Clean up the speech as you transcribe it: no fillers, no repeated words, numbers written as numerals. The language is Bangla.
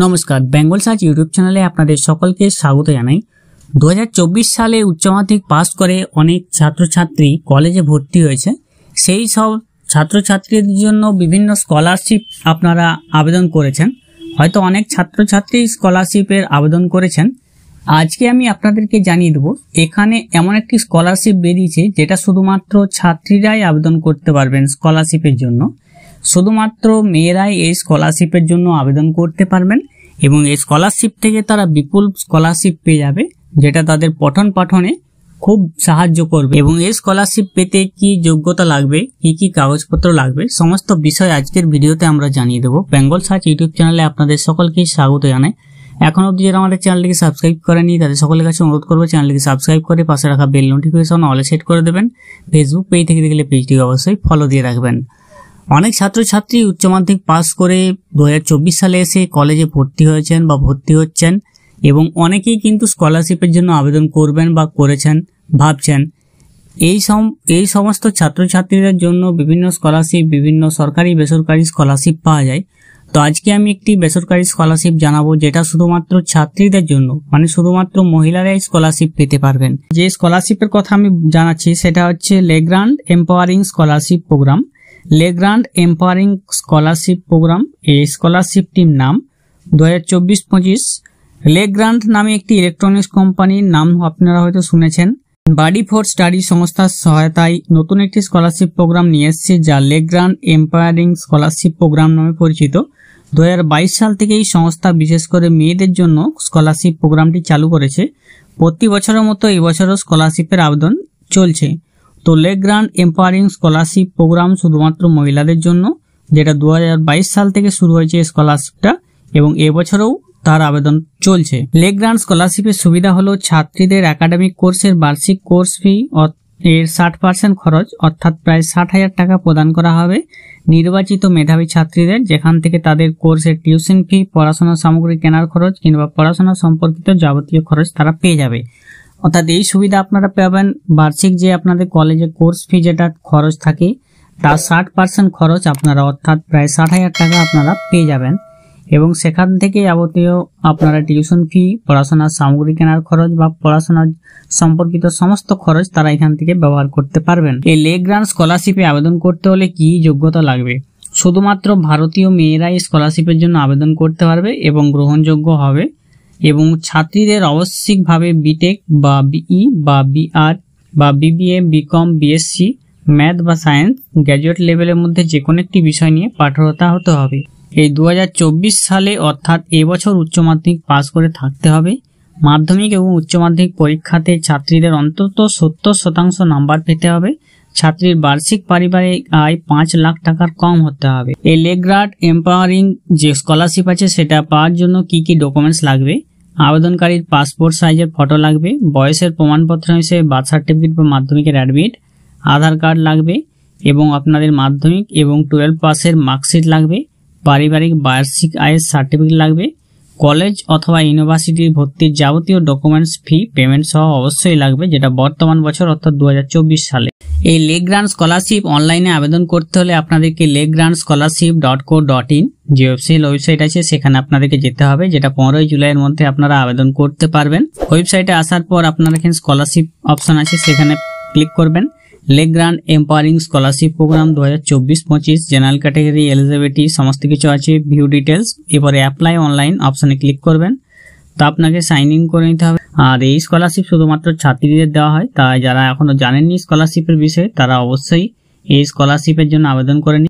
নমস্কার, বেঙ্গল সার্চ ইউটিউব চ্যানেলে আপনাদের সকলকে স্বাগত জানাই। 2024 সালে উচ্চ মাধ্যমিক পাস করে অনেক ছাত্রছাত্রী কলেজে ভর্তি হয়েছে। সেই সব ছাত্রছাত্রীদের জন্য বিভিন্ন স্কলারশিপ আপনারা আবেদন করেছেন। হয়তো অনেক ছাত্রছাত্রী স্কলারশিপের আবেদন করেছেন। আজকে আমি আপনাদেরকে জানিয়ে দেবো, এখানে এমন একটি স্কলারশিপ বেরিয়েছে যেটা শুধুমাত্র ছাত্রীরাই আবেদন করতে পারবেন স্কলারশিপের জন্য। শুধুমাত্র মেয়েরাই এই স্কলারশিপের জন্য আবেদন করতে পারবেন এবং এই স্কলারশিপ থেকে তারা বিপুল স্কলারশিপ পেয়ে যাবে, যেটা তাদের পঠন পাঠনে খুব সাহায্য করবে। এবং এই স্কলারশিপ পেতে কি যোগ্যতা লাগবে, কি কি কাগজপত্র লাগবে, সমস্ত বিষয় আজকের ভিডিওতে আমরা জানিয়ে দেবো। বেঙ্গল সার্চ ইউটিউব চ্যানেলে আপনাদের সকলকেই স্বাগত জানাই। এখন অবধি যারা আমাদের চ্যানেলটিকে সাবস্ক্রাইব করেনি তাদের সকলের কাছে অনুরোধ করবো চ্যানেলটিকে সাবস্ক্রাইব করে পাশে রাখা বেল নোটিফিকেশন অলে সেট করে দেবেন। ফেসবুক পেজ থেকে দেখলে পেজটিকে অবশ্যই ফলো দিয়ে রাখবেন। অনেক ছাত্রছাত্রী উচ্চ মাধ্যমিক পাস করে 2024 সালে এসে কলেজে ভর্তি হয়েছেন বা ভর্তি হচ্ছেন এবং অনেকেই কিন্তু স্কলারশিপের জন্য আবেদন করবেন বা করেছেন, ভাবছেন। এই সমস্ত ছাত্রছাত্রীদের জন্য বিভিন্ন স্কলারশিপ, বিভিন্ন সরকারি বেসরকারি স্কলারশিপ পাওয়া যায়। তো আজকে আমি একটি বেসরকারি স্কলারশিপ জানাবো যেটা শুধুমাত্র ছাত্রীদের জন্য, মানে শুধুমাত্র মহিলারাই স্কলারশিপ পেতে পারবেন। যে স্কলারশিপের কথা আমি জানাচ্ছি সেটা হচ্ছে Legrand empowering scholarship programme. Legrand empowering scholarship programme, এই স্কলারশিপটির নাম 2024-25 লেগ্রান্ড নামে একটি ইলেকট্রনিক্স কোম্পানির নাম আপনারা হয়তো শুনেছেন। বাডি ফর স্টাডি সংস্থার সহায়তায় নতুন একটি স্কলারশিপ প্রোগ্রাম নিয়ে এসেছে যা লেগ্রান্ড এম্পাওয়ারিং স্কলারশিপ প্রোগ্রাম নামে পরিচিত। 2022 সাল থেকে এই সংস্থা বিশেষ করে মেয়েদের জন্য স্কলারশিপ প্রোগ্রামটি চালু করেছে। প্রতি বছরের মতো এই বছরও স্কলারশিপের আবেদন চলছে। তো লেগ্রান্ড এম্পাওয়ারিং স্কলারশিপ প্রোগ্রাম শুধুমাত্র মহিলাদের জন্য, যেটা 2022 সাল থেকে শুরু হয়েছে স্কলারশিপটা এবং এবছরেও তার আবেদন চলছে। লেগ্রান্ড স্কলারশিপের সুবিধা হলো ছাত্রীদের একাডেমিক কোর্সের বার্ষিক কোর্স ফি এর 60% খরচ অর্থাৎ প্রায় 60,000 টাকা প্রদান করা হবে নির্বাচিত মেধাবী ছাত্রীদের, যেখান থেকে তাদের কোর্সের টিউশন ফি, পড়াশোনার সামগ্রী কেনার খরচ কিংবা পড়াশোনা সম্পর্কিত যাবতীয় খরচ তারা পেয়ে যাবে। অর্থাৎ এই সুবিধা আপনারা পাবেন বার্ষিক যে আপনাদের কলেজে কোর্স ফি যেটা খরচ থাকে তার 60% খরচ আপনারা, অর্থাৎ প্রায় 60,000 টাকা আপনারা পেয়ে যাবেন এবং সেখান থেকে যাবতীয় আপনারা টিউশন ফি, পড়াশোনার সামগ্রী কেনার খরচ বা পড়াশোনার সম্পর্কিত সমস্ত খরচ তারা এখান থেকে ব্যবহার করতে পারবেন। এই লেগ্রান্ড স্কলারশিপে আবেদন করতে হলে কি যোগ্যতা লাগবে? শুধুমাত্র ভারতীয় মেয়েরাই স্কলারশিপের জন্য আবেদন করতে পারবে এবং গ্রহণযোগ্য হবে এবং ছাত্রীদের আবশ্যিকভাবে বিটেক বা বিই বা বিআর বা বিবিএ, বিকম, বিএসসি, ম্যাথ বা সায়েন্স গ্র্যাজুয়েট লেভেলের মধ্যে যে কোনো একটি বিষয় নিয়ে পাঠরত হতে হবে। এই 2024 সালে অর্থাৎ এবছর উচ্চ মাধ্যমিক পাস করে থাকতে হবে। মাধ্যমিক এবং উচ্চ মাধ্যমিক পরীক্ষাতে ছাত্রীদের অন্তত 70% নাম্বার পেতে হবে। ছাত্রীর বার্ষিক পারিবারিক আয় 5 লাখ টাকার কম হতে হবে। এই লেগ্রান্ড এম্পাওয়ারিং যে স্কলারশিপ আছে সেটা পাওয়ার জন্য কি কি ডকুমেন্টস লাগবে? আবেদনকারীর পাসপোর্ট সাইজের ফটো লাগবে, বয়সের প্রমাণপত্র হিসেবে বার্থ সার্টিফিকেট বা মাধ্যমিকের অ্যাডমিট, আধার কার্ড লাগবে এবং আপনাদের মাধ্যমিক এবং 12 পাসের মার্কশিট লাগবে, পারিবারিক বার্ষিক আয়ের সার্টিফিকেট লাগবে, কলেজ অথবা ইউনিভার্সিটির ভর্তির যাবতীয় ডকুমেন্টস, ফি পেমেন্ট সহ অবশ্যই লাগবে, যেটা বর্তমান বছর অর্থাৎ 2024 সালে। এই লেগ্রান্ড স্কলারশিপ অনলাইনে আবেদন করতে হলে আপনাদেরকে legrandscholarships.co.in যে ওয়েবসাইট আছে সেখানে আপনাদেরকে যেতে হবে, যেটা 15 জুলাইয়ের মধ্যে আপনারা আবেদন করতে পারবেন। ওয়েবসাইটে আসার পর আপনারা এখানে স্কলারশিপ অপশন আছে সেখানে ক্লিক করবেন। Legrand empowering scholarship programme 2024-25 general category, eligibility সমস্ত কিছু আছে, ভিউ ডিটেলস। এরপরে অ্যাপ্লাই অনলাইন অপশনে ক্লিক করবেন। তো আপনাকে সাইন ইন করে নিতে হবে। আর এই স্কলারশিপ শুধুমাত্র ছাত্রীদের দেওয়া হয়, তাই যারা এখনো জানেননি স্কলারশিপের বিষয়ে তারা অবশ্যই এই স্কলারশিপের জন্য আবেদন করে নিন।